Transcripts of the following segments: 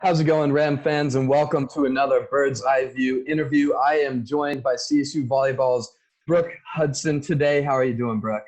How's it going, Ram fans, and welcome to another Bird's Eye View interview. I am joined by CSU Volleyball's Brooke Hudson today. How are you doing, Brooke?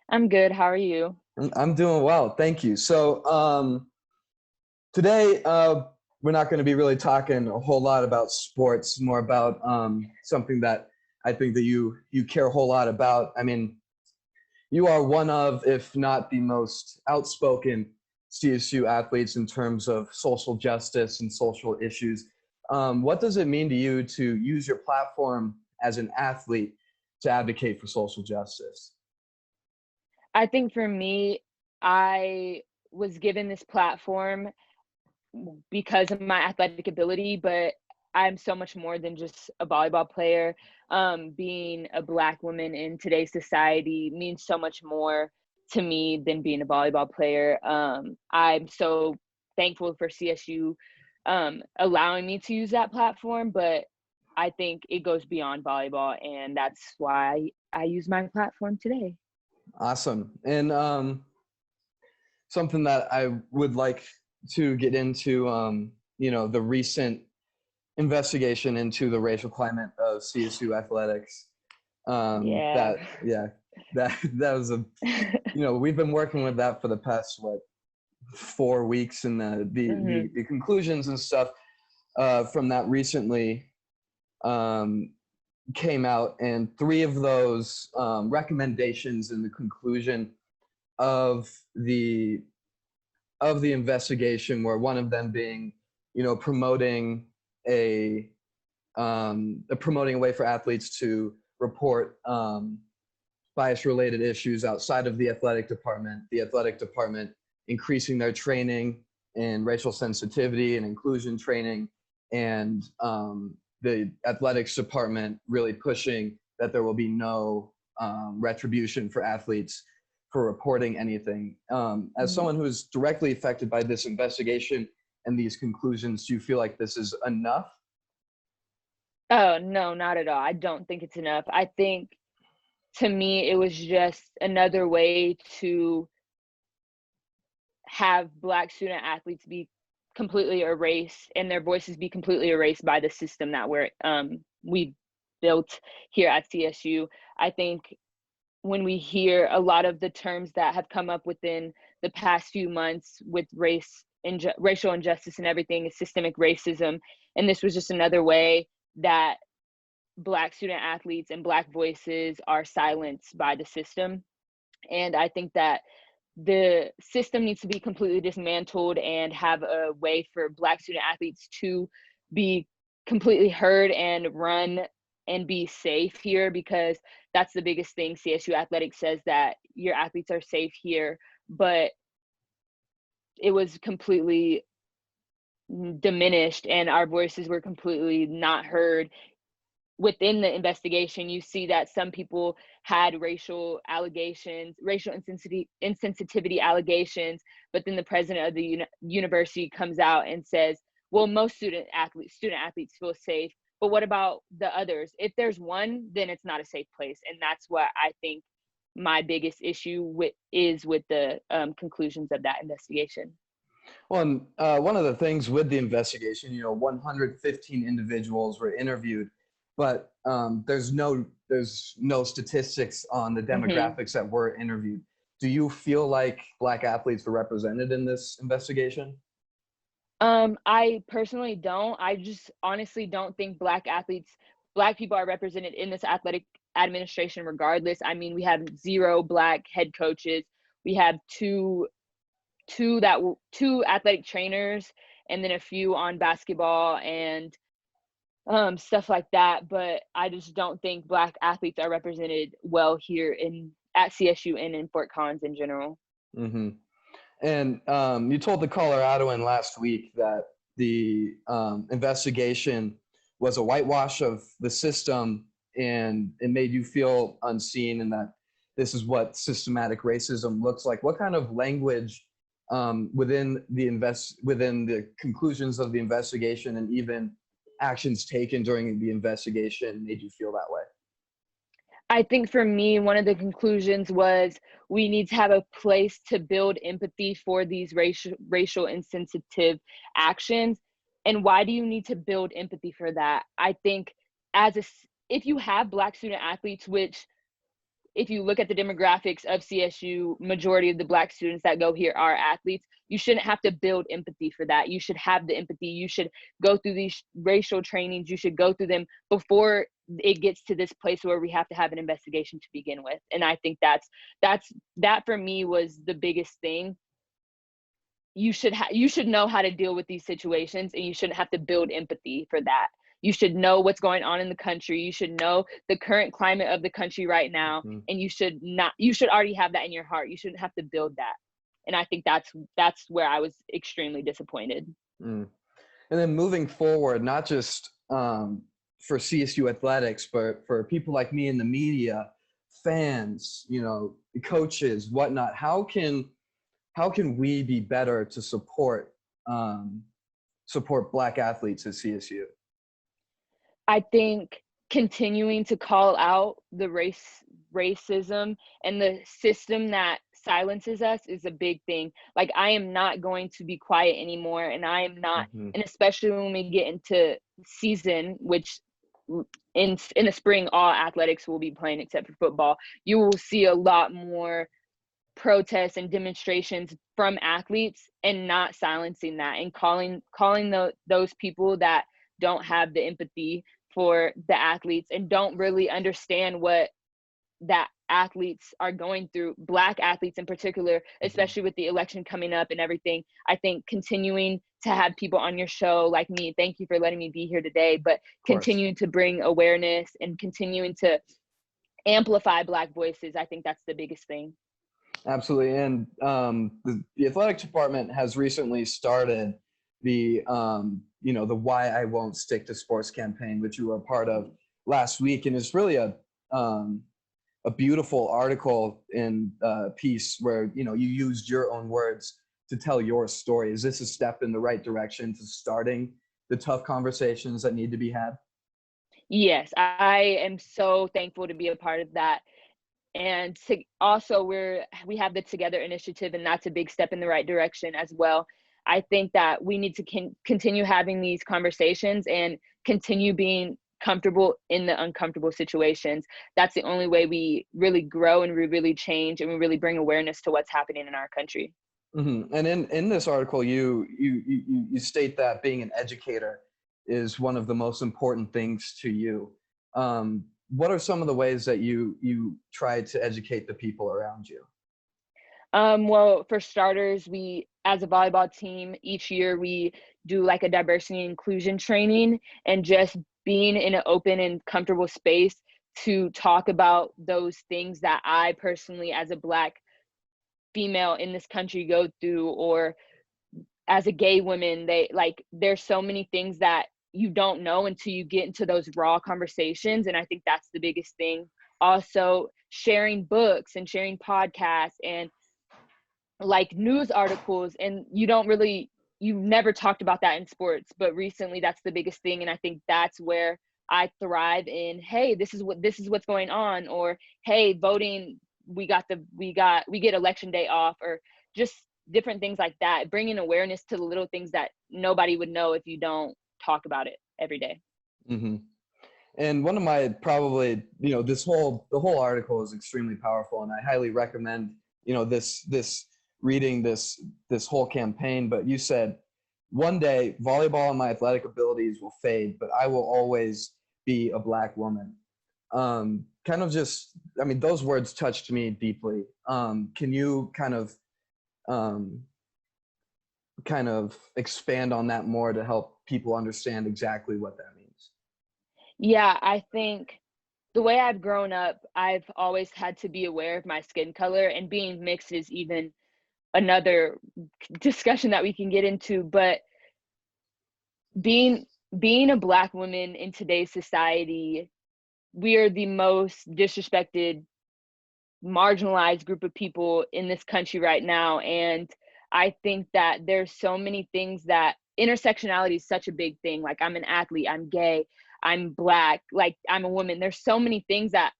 I'm good. How are you? I'm doing well, thank you. So today we're not going to be really talking a whole lot about sports, more about something that I think that you care a whole lot about. I mean, you are one of, if not the most outspoken CSU athletes in terms of social justice and social issues. What does it mean to you to use your platform as an athlete to advocate for social justice? I think for me, I was given this platform because of my athletic ability, but I'm so much more than just a volleyball player. Being a Black woman in today's society means so much more to me than being a volleyball player. I'm so thankful for CSU allowing me to use that platform, but I think it goes beyond volleyball, and that's why I use my platform today. Awesome. And something that I would like to get into, the recent investigation into the racial climate of CSU Athletics. Yeah. That was we've been working with that for the past 4 weeks, and the conclusions and stuff from that recently came out, and three of those recommendations in the conclusion of the investigation were, one of them being promoting a way for athletes to report bias-related issues outside of the athletic department increasing their training in racial sensitivity and inclusion training, and the athletics department really pushing that there will be no retribution for athletes for reporting anything. As someone who is directly affected by this investigation and these conclusions, do you feel like this is enough? Oh, no, not at all. I don't think it's enough. I think, to me, it was just another way to have Black student athletes be completely erased and their voices be completely erased by the system that we built here at CSU. I think when we hear a lot of the terms that have come up within the past few months with racial injustice and everything is systemic racism, and this was just another way that Black student athletes and Black voices are silenced by the system. And I think that the system needs to be completely dismantled and have a way for Black student athletes to be completely heard and run and be safe here, because that's the biggest thing. CSU Athletics says that your athletes are safe here, but it was completely diminished and our voices were completely not heard. Within the investigation, you see that some people had racial insensitivity allegations, but then the president of the university comes out and says, well, most student athletes feel safe, but what about the others? If there's one, then it's not a safe place. And that's what I think my biggest issue is with the conclusions of that investigation. Well, and one of the things with the investigation, 115 individuals were interviewed, but there's no statistics on the demographics that were interviewed. Do you feel like Black athletes were represented in this investigation? I personally don't. I just honestly don't think Black people are represented in this athletic administration regardless. I mean, we have 0 Black head coaches. We have two athletic trainers, and then a few on basketball and stuff like that. But I just don't think Black athletes are represented well here at CSU and in Fort Collins in general. Mm-hmm. And you told the Coloradoan last week that the investigation was a whitewash of the system, and it made you feel unseen, and that this is what systematic racism looks like. What kind of language within the conclusions of the investigation and even actions taken during the investigation made you feel that way? I think for me, one of the conclusions was we need to have a place to build empathy for these racial insensitive actions. And why do you need to build empathy for that? I think if you have Black student athletes, which if you look at the demographics of CSU, majority of the Black students that go here are athletes. You shouldn't have to build empathy for that. You should have the empathy. You should go through these racial trainings. You should go through them before it gets to this place where we have to have an investigation to begin with. And I think that for me was the biggest thing. You should know how to deal with these situations, and you shouldn't have to build empathy for that. You should know what's going on in the country. You should know the current climate of the country right now. Mm-hmm. And you should already have that in your heart. You shouldn't have to build that. And I think that's where I was extremely disappointed. Mm. And then moving forward, not just for CSU Athletics, but for people like me in the media, fans, coaches, whatnot, how can we be better to support Black athletes at CSU? I think continuing to call out the racism and the system that silences us is a big thing. Like, I am not going to be quiet anymore, and I am not, Mm-hmm. and especially when we get into season, which in the spring, all athletics will be playing except for football. You will see a lot more protests and demonstrations from athletes, and not silencing that, and calling those people that don't have the empathy for the athletes and don't really understand what that athletes are going through, Black athletes in particular, especially with the election coming up and everything. I think continuing to have people on your show like me, thank you for letting me be here today, but continuing to bring awareness and continuing to amplify Black voices, I think that's the biggest thing. Absolutely. And the athletics department has recently started the Why I Won't Stick to Sports campaign, which you were a part of last week. And it's really a beautiful article and piece where, you used your own words to tell your story. Is this a step in the right direction to starting the tough conversations that need to be had? Yes, I am so thankful to be a part of that. And also we have the Together initiative, and that's a big step in the right direction as well. I think that we need to continue having these conversations and continue being comfortable in the uncomfortable situations. That's the only way we really grow and we really change and we really bring awareness to what's happening in our country. Mm-hmm. And in this article, you state that being an educator is one of the most important things to you. What are some of the ways that you try to educate the people around you? Well, for starters, we, as a volleyball team, each year we do like a diversity and inclusion training, and just being in an open and comfortable space to talk about those things that I personally, as a Black female in this country, go through, or as a gay woman, there's so many things that you don't know until you get into those raw conversations. And I think that's the biggest thing. Also, sharing books and sharing podcasts and like news articles, and you've never talked about that in sports, but recently that's the biggest thing. And I think that's where I thrive in, hey, this is what's going on, or hey, voting, we get election day off, or just different things like that, bringing awareness to the little things that nobody would know if you don't talk about it every day. Mm-hmm. And one of my probably, the whole article is extremely powerful, and I highly recommend, this reading this whole campaign. But you said, one day volleyball and my athletic abilities will fade, but I will always be a Black woman. Those words touched me deeply. Can you kind of expand on that more to help people understand exactly what that means? Yeah, I think the way I've grown up, I've always had to be aware of my skin color, and being mixed is even another discussion that we can get into. But being a Black woman in today's society, we are the most disrespected, marginalized group of people in this country right now. And I think that there's so many things that intersectionality is such a big thing. Like, I'm an athlete, I'm gay, I'm Black, like I'm a woman. There's so many things that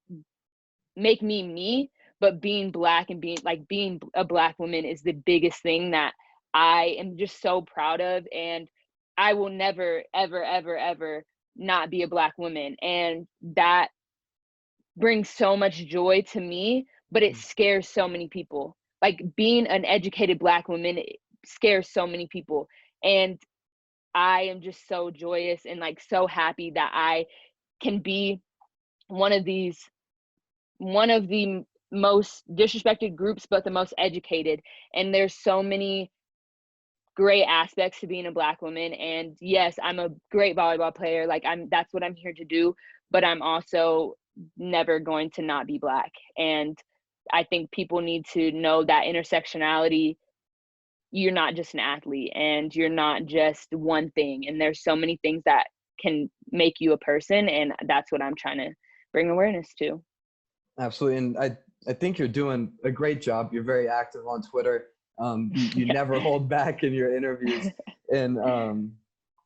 make me me, but being Black and being a Black woman is the biggest thing that I am just so proud of. And I will never, ever, ever, ever not be a Black woman. And that brings so much joy to me, but it scares so many people. Like, being an educated Black woman, it scares so many people. And I am just so joyous and like so happy that I can be one of the most disrespected groups, but the most educated. And there's so many great aspects to being a Black woman. And yes, I'm a great volleyball player. Like, that's what I'm here to do, but I'm also never going to not be Black. And I think people need to know that intersectionality, you're not just an athlete and you're not just one thing. And there's so many things that can make you a person. And that's what I'm trying to bring awareness to. Absolutely. And I think you're doing a great job. You're very active on Twitter. You Yeah. never hold back in your interviews. And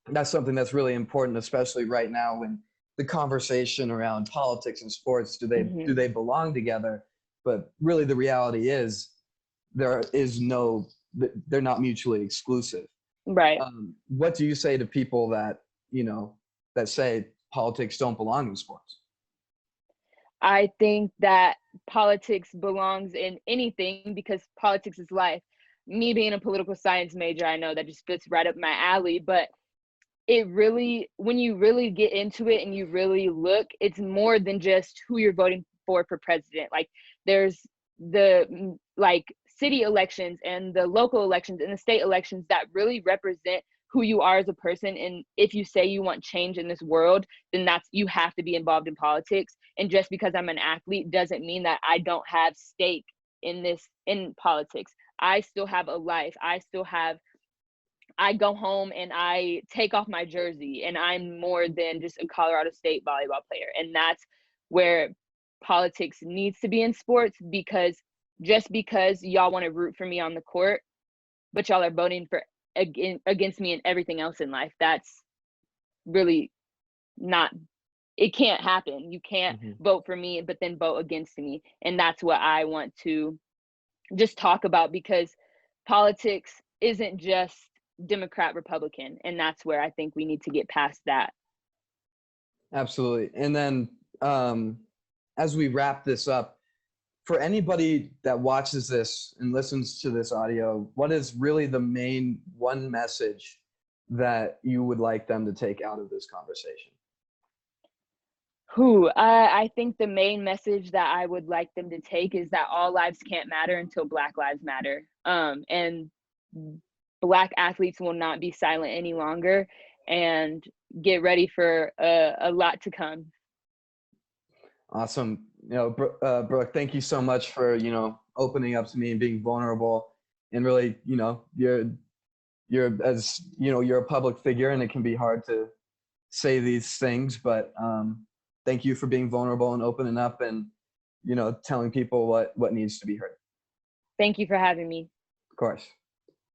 that's something that's really important, especially right now when the conversation around politics and sports, do they belong together? But really the reality is they're not mutually exclusive. Right. What do you say to people that, that say politics don't belong in sports? I think that politics belongs in anything because politics is life. Me being a political science major, I know that just fits right up my alley, but it really, when you really get into it and you really look, it's more than just who you're voting for president. Like, there's the city elections and the local elections and the state elections that really represent who you are as a person. And if you say you want change in this world, then you have to be involved in politics. And just because I'm an athlete doesn't mean that I don't have stake in politics. I still have a life. I go home and I take off my jersey, and I'm more than just a Colorado State volleyball player. And that's where politics needs to be in sports, because just because y'all want to root for me on the court, but y'all are voting against me and everything else in life, that's really not, it can't happen. You can't vote for me, but then vote against me. And that's what I want to just talk about, because politics isn't just Democrat, Republican. And that's where I think we need to get past that. Absolutely. And then as we wrap this up, for anybody that watches this and listens to this audio, what is really the main one message that you would like them to take out of this conversation? I think the main message that I would like them to take is that all lives can't matter until Black lives matter. And Black athletes will not be silent any longer, and get ready for a lot to come. Awesome. Brooke, thank you so much for, opening up to me and being vulnerable, and really, you're a public figure, and it can be hard to say these things, but thank you for being vulnerable and opening up and, telling people what needs to be heard. Thank you for having me. Of course.